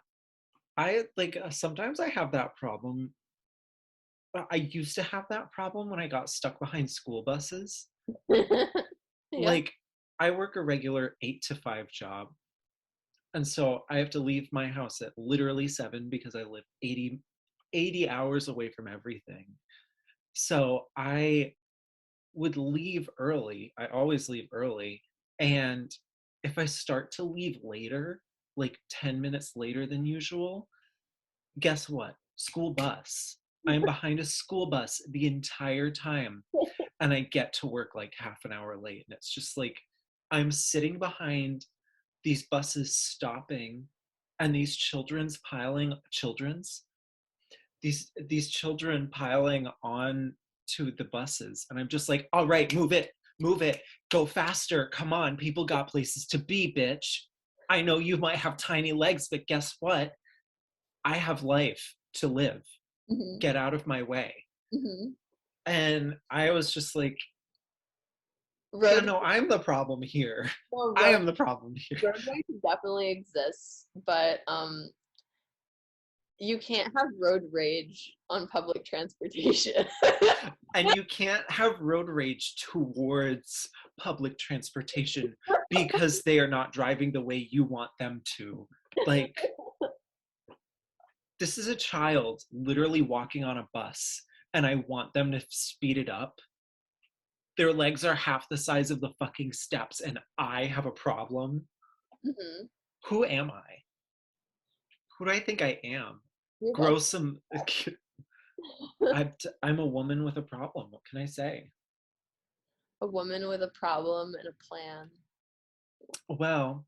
I like sometimes I have that problem. I used to have that problem when I got stuck behind school buses. Yeah. Like, I work a regular 8 to 5 job. And so I have to leave my house at literally 7 because I live 80 hours away from everything. So I would leave early. I always leave early. And if I start to leave later, like 10 minutes later than usual, guess what? School bus. I'm behind a school bus the entire time. And I get to work like half an hour late. And it's just like, I'm sitting behind these buses stopping and these children piling on to the buses. And I'm just like, all right, move it, Move it, go faster, come on, people got places to be, bitch. I know you might have tiny legs, but guess what? I have life to live. Hmm. Get out of my way. Hmm. And I was just like, yeah, Road, no, I'm the problem here. well, I am the problem here. road rage definitely exists, but you can't have road rage on public transportation. And you can't have road rage towards public transportation because they are not driving the way you want them to. Like, this is a child literally walking on a bus, and I want them to speed it up. Their legs are half the size of the fucking steps, and I have a problem. Hmm. Who am I? Who do I think I am? You're Grow welcome. some. I'm a woman with a problem. What can I say? A woman with a problem and a plan. Well,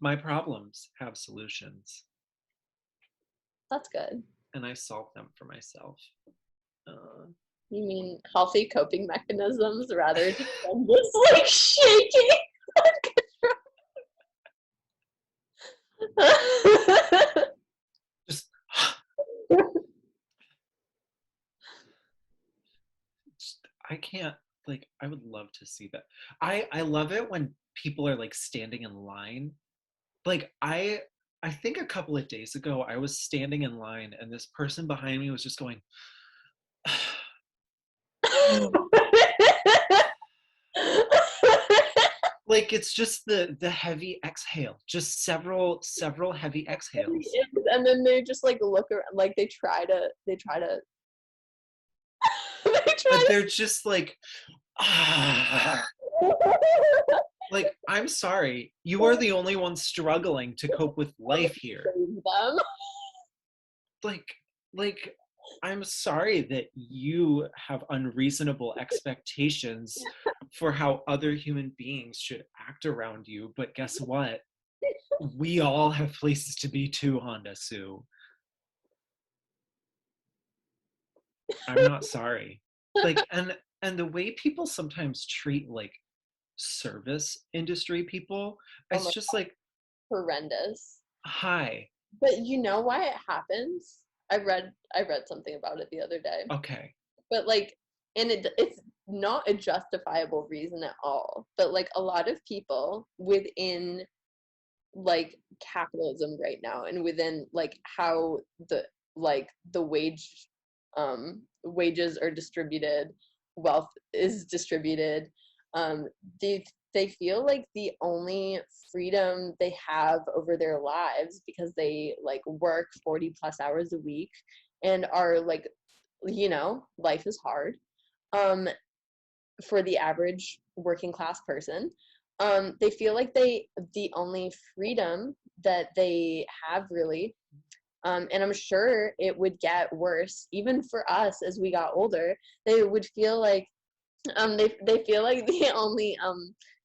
my problems have solutions, That's good. and I solve them for myself. Uh, You mean healthy coping mechanisms rather than just like shaking? just, I can't. Like, I would love to see that. I love it when people are like standing in line. Like, I think a couple of days ago I was standing in line, and this person behind me was just going. Like, it's just the heavy exhale, just several heavy exhales. And then they just like look around, like they try to they And try they're just like, ah. to Like, I'm sorry, you are the only one struggling to cope with life here. save them. Like, like, I'm sorry that you have unreasonable expectations for how other human beings should act around you, but guess what? We all have places to be too, Honda Sue. I'm not sorry. Like, and the way people sometimes treat like service industry people, Oh it's my, just like, horrendous. hi, But you know why it happens? I read something about it the other day. okay. But like, and it's not a justifiable reason at all. But like a lot of people within like capitalism right now and within like how the wages are distributed, wealth is distributed, um they they feel like the only freedom they have over their lives, because they like work 40 plus hours a week and are like, life is hard, um for the average working class person. They feel like the only freedom that they have really, and I'm sure it would get worse even for us as we got older. They would feel like they feel like the only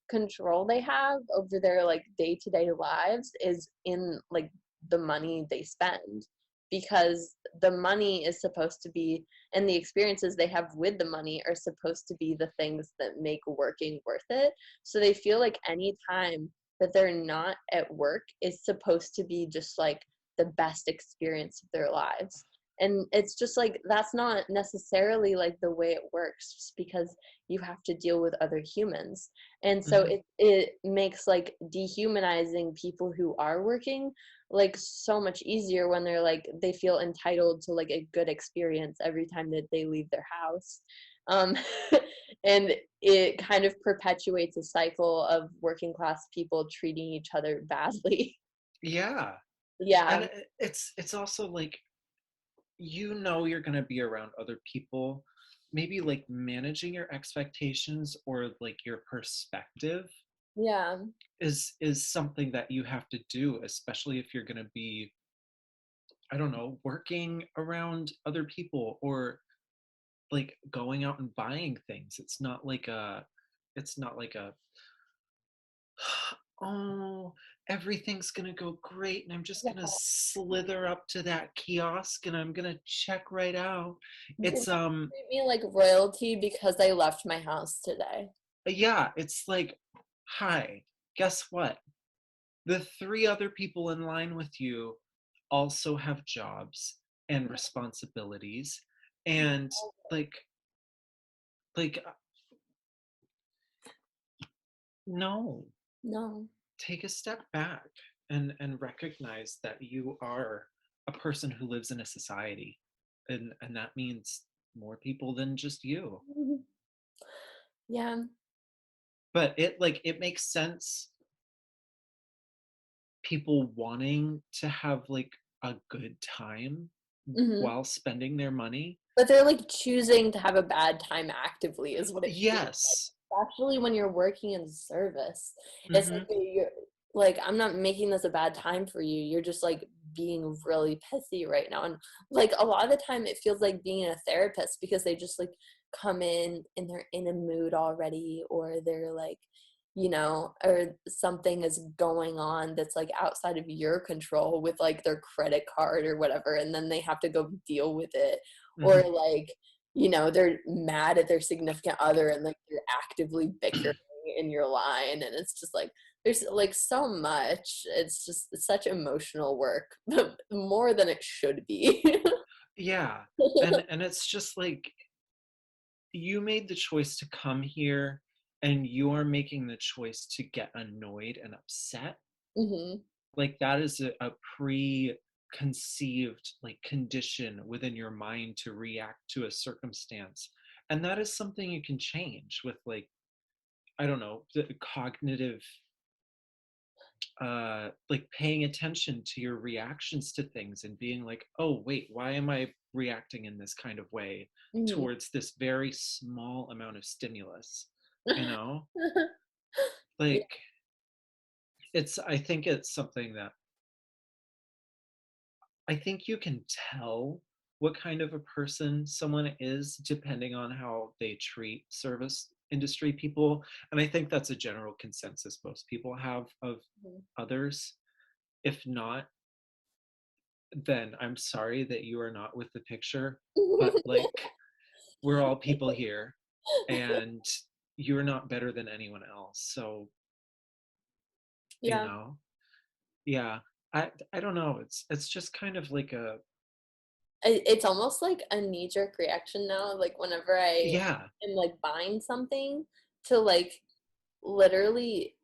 control they have over their like day-to-day lives is in like the money they spend, because the money is supposed to be, and the experiences they have with the money are supposed to be the things that make working worth it. So they feel like any time that they're not at work is supposed to be just like the best experience of their lives. And it's just like that's not necessarily like the way it works, just because you have to deal with other humans. And so Mhm. it makes like dehumanizing people who are working like so much easier when they're like they feel entitled to like a good experience every time that they leave their house. um and it kind of perpetuates a cycle of working class people treating each other badly. Yeah. Yeah. And it's also like, you're going to be around other people, maybe like managing your expectations or like your perspective Yeah. is something that you have to do, especially if you're going to be, I don't know, working around other people or like going out and buying things. It's not like a oh, everything's gonna go great, and I'm just Yeah. gonna slither up to that kiosk and I'm gonna check right out. They're It's gonna treat me like royalty because I left my house today. yeah, it's like, hi, guess what? The three other people in line with you also have jobs and responsibilities, and like like no, No. take a step back and recognize that you are a person who lives in a society, and that means more people than just you. Yeah. But it makes sense, people wanting to have like a good time Mhm. while spending their money. But they're, like, choosing to have a bad time actively is what it feels like, Yes. especially when you're working in service. It's like Hmm. you're like, "I'm not making this a bad time for you, you're just, like, being really pissy right now," and, like, a lot of the time it feels like being a therapist because they just, like, come in and they're in a mood already, or they're, like, or something is going on that's, like, outside of your control with, like, their credit card or whatever, and then they have to go deal with it, or Hmm. like they're mad at their significant other and like they're actively bickering in your line, and it's just like there's like so much, it's such emotional work more than it should be. Yeah. And it's just like, you made the choice to come here and you are making the choice to get annoyed and upset. Hmm. Like that is a preconceived like condition within your mind to react to a circumstance, and that is something you can change with like, I don't know, the cognitive, like paying attention to your reactions to things and being like, oh wait, why am I reacting in this kind of way Hmm. towards this very small amount of stimulus, you know? Like, I think it's something that I think you can tell what kind of a person someone is depending on how they treat service industry people. And I think that's a general consensus most people have of others. If not, then I'm sorry that you are not with the picture. But like, we're all people here, and you're not better than anyone else. So, you Yeah. know, yeah. I don't know. It's just kind of like a, It's almost like a knee-jerk reaction now, like whenever I yeah. am like buying something, to like literally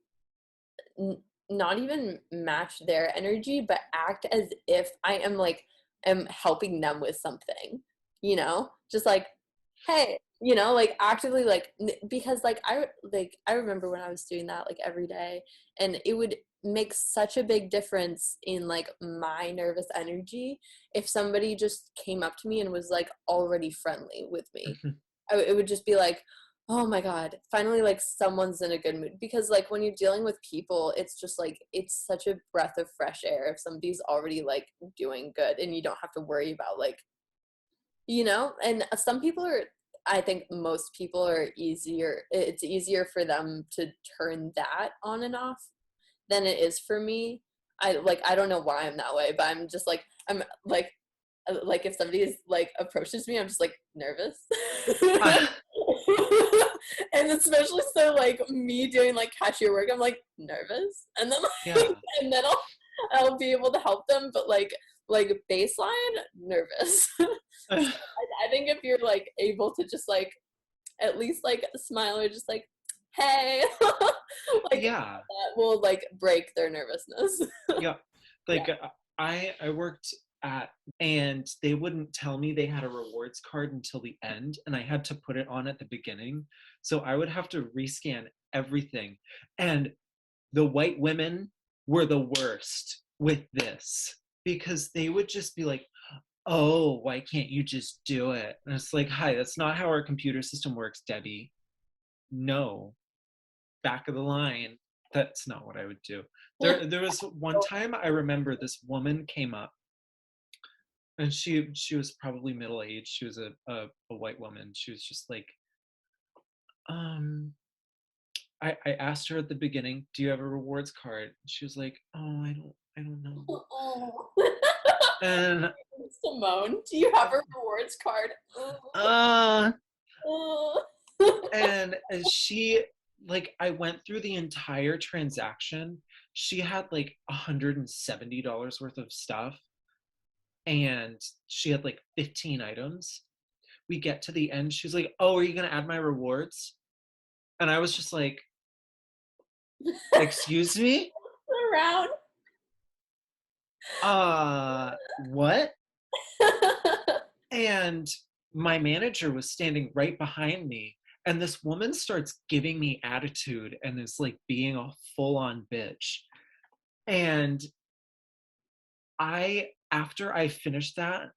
n- not even match their energy, but act as if I am like am helping them with something, just like, hey, like actively like because like I remember when I was doing that like every day, and it would make such a big difference in like my nervous energy if somebody just came up to me and was like already friendly with me. It would just be like, oh my god, finally like someone's in a good mood, because like when you're dealing with people, it's just like it's such a breath of fresh air if somebody's already like doing good and you don't have to worry about like, and some people are, I think most people are easier, it's easier for them to turn that on and off than it is for me. I don't know why I'm that way, but I'm just like like if somebody is like approaches me, I'm just like nervous. And especially so like me doing like cashier work, I'm like nervous. And then like Yeah. and then I'll be able to help them, but like baseline nervous. So I think if you're like able to just like at least like smile or just like hey, like Yeah. that will like break their nervousness. Yeah. Yeah. Like, I worked at, and they wouldn't tell me they had a rewards card until the end, and I had to put it on at the beginning. So I would have to rescan everything. And the white women were the worst with this, because they would just be like, "Oh, why can't you just do it?" And it's like, "Hi, that's not how our computer system works, Debbie. No, back of the line." That's not what I would do. There was one time I remember this woman came up, and she was probably middle aged. She was a white woman. She was just like, um, I asked her at the beginning, do you have a rewards card? She was like, oh, I don't know. Oh. And Simone, do you have a rewards card? uh Oh. and she, like, I went through the entire transaction. She had like $170 worth of stuff, and she had like 15 items. We get to the end, she's like, oh, are you gonna add my rewards? And I was just like, excuse me? Around. What? And my manager was standing right behind me, and this woman starts giving me attitude and is like being a full-on bitch. And after I finished that,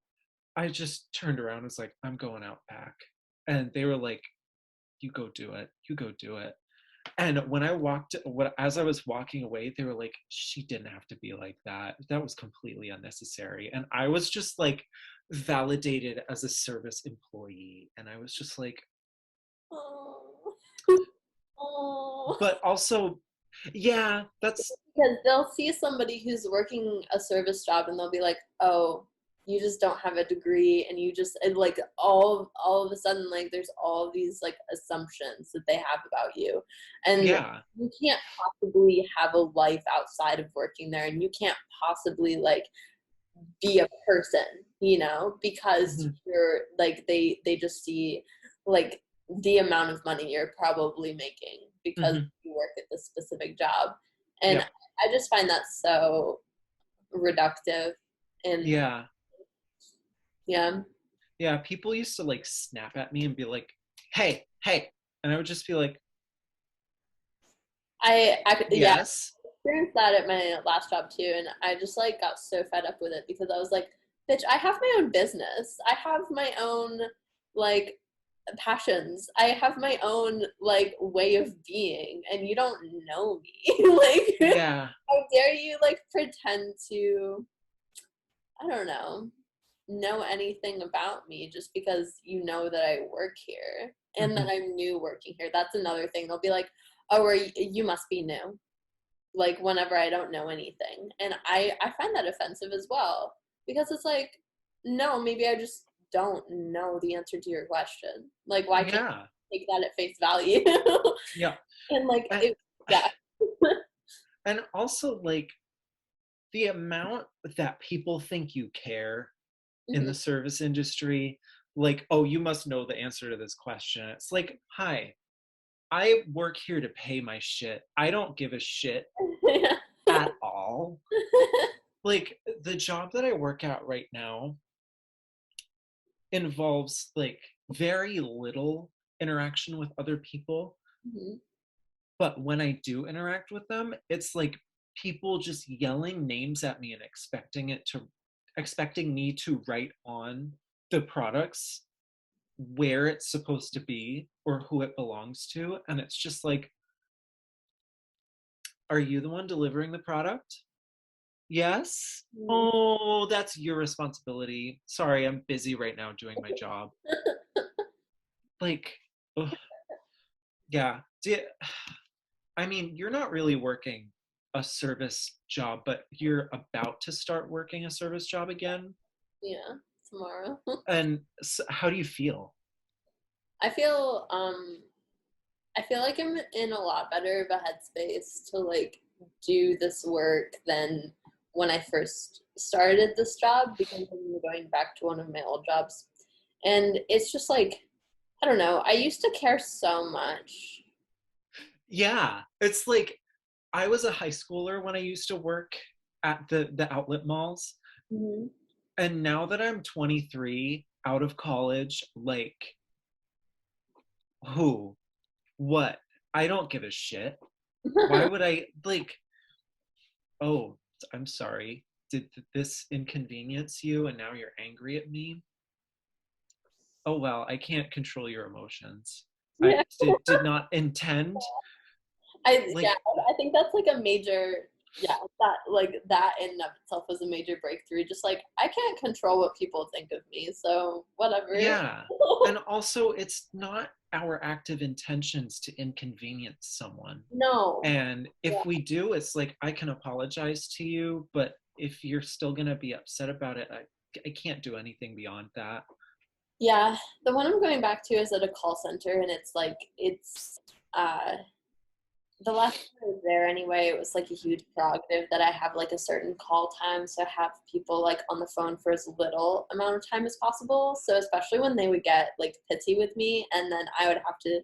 I just turned around and was like, I'm going out back. And they were like, you go do it. You go do it. And as I was walking away, they were like, she didn't have to be like that. That was completely unnecessary. And I was just like validated as a service employee. And I was just like, Oh. Oh. but also, yeah, that's, Because they'll see somebody who's working a service job and they'll be like, oh, you just don't have a degree, and you just, and like all of a sudden, like there's all these like assumptions that they have about you, and yeah. you can't possibly have a life outside of working there, and you can't possibly like be a person, because Mhm, you're like they just see like the amount of money you're probably making because mhm, you work at this specific job. And yep. I just find that so reductive. And Yeah. yeah, Yeah. People used to like snap at me and be like, hey, hey. And I would just be like, yeah, yes. experienced that at my last job too, and I just like got so fed up with it because I was like, bitch, I have my own business. I have my own like passions. I have my own like way of being, and you don't know me. Like, Yeah. how dare you like pretend to, I don't know anything about me just because you know that I work here and that Mhm. I'm new working here. That's another thing. They'll be like, oh, you must be new, like whenever I don't know anything. And I find that offensive as well because it's like, no, maybe I just don't know the answer to your question. Like, why can't Yeah. you take that at face value? Yeah. And like And, it, yeah. and also, like, the amount that people think you care in Mhm. the service industry, like, oh, you must know the answer to this question. It's like, hi, I work here to pay my shit. I don't give a shit Yeah. at all. Like, the job that I work at right now involves like very little interaction with other people. Mhm. But when I do interact with them, it's like people just yelling names at me and expecting me to write on the products where it's supposed to be or who it belongs to. And it's just like, are you the one delivering the product? Yes. Mhm. Oh, that's your responsibility. Sorry, I'm busy right now doing my job. Like, ugh, yeah. I mean, you're not really working a service job, but you're about to start working a service job again. Yeah, tomorrow. And how do you feel? I feel I feel like I'm in a lot better of a headspace to like do this work than when I first started this job because I'm going back to one of my old jobs. And it's just like, I don't know, I used to care so much. Yeah, it's like I was a high schooler when I used to work at the outlet malls, Mhm. and now that I'm 23, out of college, like, who, what? I don't give a shit. Why would I, like, oh, I'm sorry. Did this inconvenience you and now you're angry at me? Oh well, I can't control your emotions. I Yeah. did not intend, Yeah, like, I think that's like a major. Yeah, that like that in and of itself was a major breakthrough. Just like I can't control what people think of me, so whatever. Yeah. And also, it's not our active intentions to inconvenience someone. No. And Yeah. if we do, it's like, I can apologize to you, but if you're still going to be upset about it, I can't do anything beyond that. Yeah, the one I'm going back to is at a call center, and it's like uh the last time I was there anyway, it was like a huge prerogative that I have like a certain call time, so have people like on the phone for as little amount of time as possible. So especially when they would get like pitsy with me, and then I would have to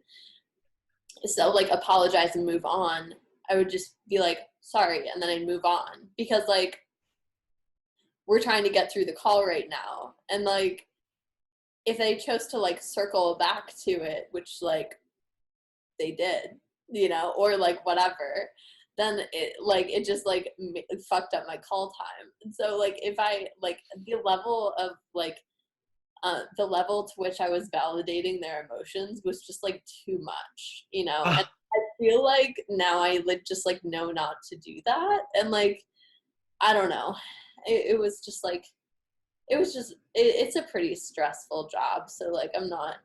like apologize and move on. I would just be like sorry, and then I'd move on because like we're trying to get through the call right now, and like if they chose to like circle back to it, which like they did, or like whatever, then it just like fucked up my call time. And so like if I like the level to which I was validating their emotions was just like too much, and Ah, I feel like now I like just like know not to do that, and like I don't know, it was just like it's a pretty stressful job, so like I'm not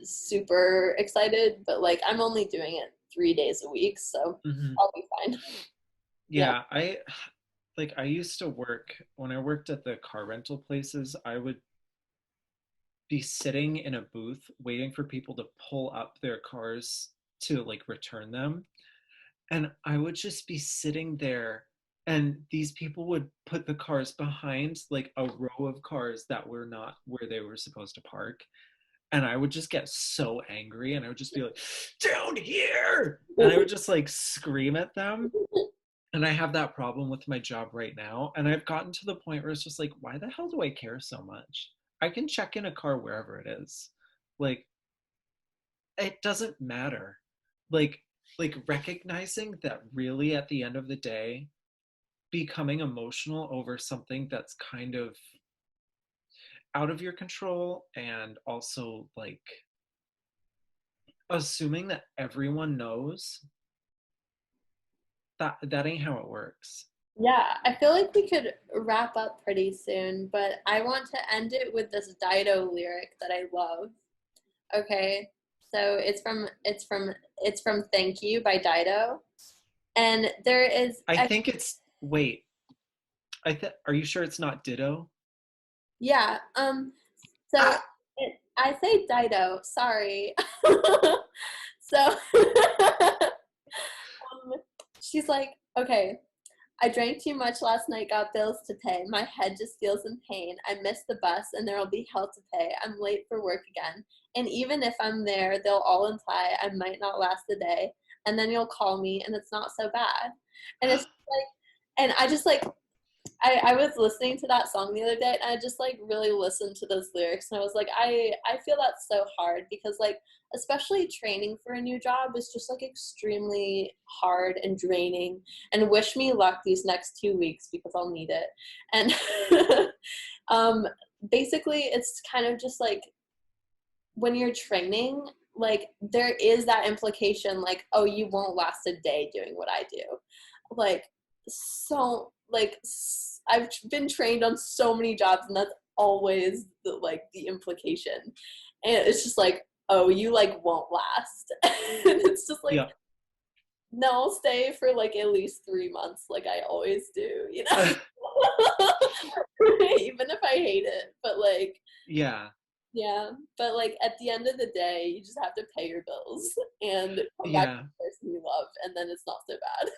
super excited, but like I'm only doing it 3 days a week, so mhm. I'll be fine. Yeah. Yeah, I used to work when I worked at the car rental places, I would be sitting in a booth waiting for people to pull up their cars to like return them. And I would just be sitting there, and these people would put the cars behind like a row of cars that were not where they were supposed to park. And I would just get so angry, and I would just be like, down here. And I would just like scream at them. And I have that problem with my job right now. And I've gotten to the point where it's just like, why the hell do I care so much? I can check in a car wherever it is. Like, it doesn't matter. Like, recognizing that really at the end of the day, becoming emotional over something that's kind of out of your control, and also like assuming that everyone knows that ain't how it works. Yeah, I feel like we could wrap up pretty soon, but I want to end it with this Dido lyric that I love. Okay. So it's from Thank You by Dido. And there is I think it's wait. Are you sure it's not Ditto? yeah, so Ah, I say Dido, sorry. So she's like, okay, I drank too much last night, got bills to pay. My head just feels in pain. I missed the bus and there'll be hell to pay. I'm late for work again. And even if I'm there, they'll all imply I might not last a day. And then you'll call me and it's not so bad. And it's like, and I just like, I was listening to that song the other day and I just like really listened to those lyrics and I was like I feel that's so hard because like especially training for a new job is just like extremely hard and draining and wish me luck these next 2 weeks because I'll need it. And um basically it's kind of just like when you're training, like there is that implication like oh you won't last a day doing what I do, like so like I've been trained on so many jobs and that's always the implication, and it's just like oh you like won't last. And it's just like yeah. no I'll stay for like at least 3 months like I always do, even if I hate it, but like Yeah. yeah, but like at the end of the day, you just have to pay your bills and come back to Yeah. the person you love, and then it's not so bad.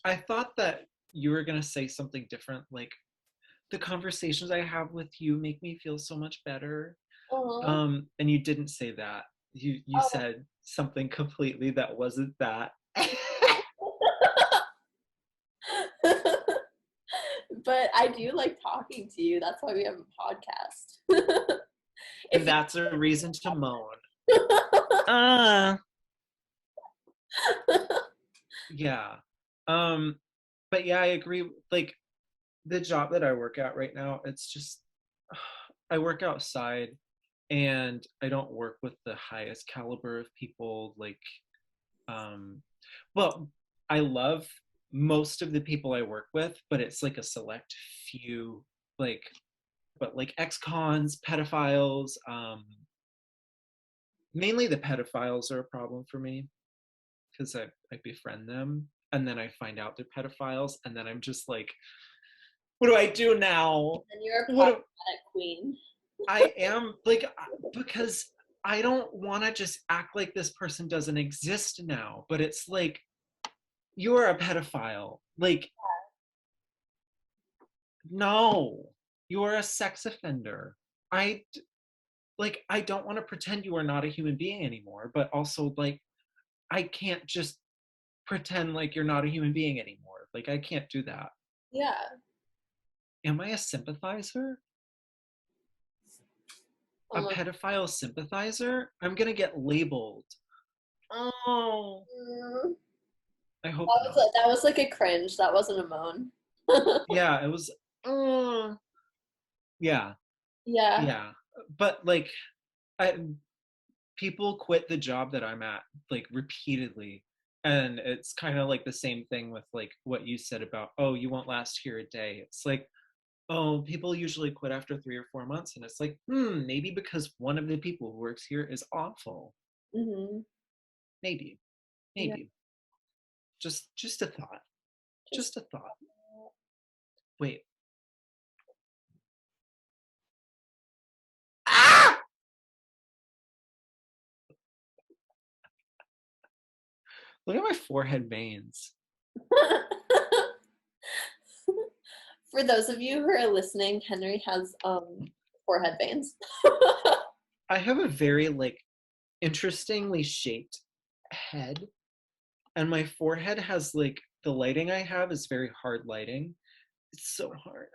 I thought that you were going to say something different, like the conversations I have with you make me feel so much better. Aw. And you didn't say that. You Oh. said something completely that wasn't that. But I do like talking to you. That's why we have a podcast. And If that's a reason to moan. Uh, yeah. Um, but yeah, I agree. Like the job that I work at right now, it's just I work outside, and I don't work with the highest caliber of people. Like, um, well, I love most of the people I work with, but it's like a select few, like, but like ex-cons, pedophiles, mainly the pedophiles are a problem for me because I befriend them and then I find out they're pedophiles and then I'm just like, what do I do now? And you're a What do, problematic queen. I am like, because I don't want to just act like this person doesn't exist now, but it's like, you're a pedophile. Like, no, you're a sex offender. I like, I don't want to pretend you are not a human being anymore, but also like, I can't just pretend like you're not a human being anymore. Like, I can't do that. Yeah. Am I a sympathizer? Oh A my pedophile sympathizer? I'm gonna get labeled. Oh, God. I hope not. That was like a cringe. That wasn't a moan. Yeah, it was. Oh, yeah, Yeah. yeah. But like, I, people quit the job that I'm at like repeatedly. And it's kind of like the same thing with like what you said about, oh, you won't last here a day. It's like, oh, people usually quit after 3 or 4 months. And it's like, maybe because one of the people who works here is awful. Hmm. Maybe, Yeah. maybe. Just a thought. Just Just a thought. Wait. Ah! Look at my forehead veins. for those of you who are listening, Henry has forehead veins. I have a very like interestingly shaped head, and my forehead has like the lighting I have is very hard lighting. It's so hard.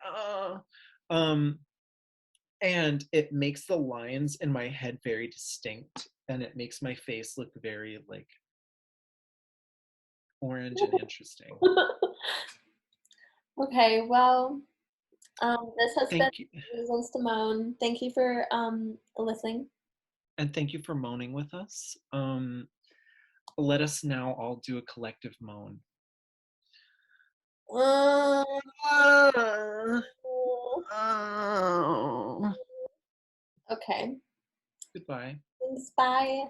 Um, and it makes the lines in my head very distinct, and it makes my face look very like orange and interesting. Okay, well, this has been Thank you, Reasons to Moan. Thank you for listening. and thank you for moaning with us. Let us now all do a collective moan. Uh, Oh. okay. Goodbye. Thanks. Bye.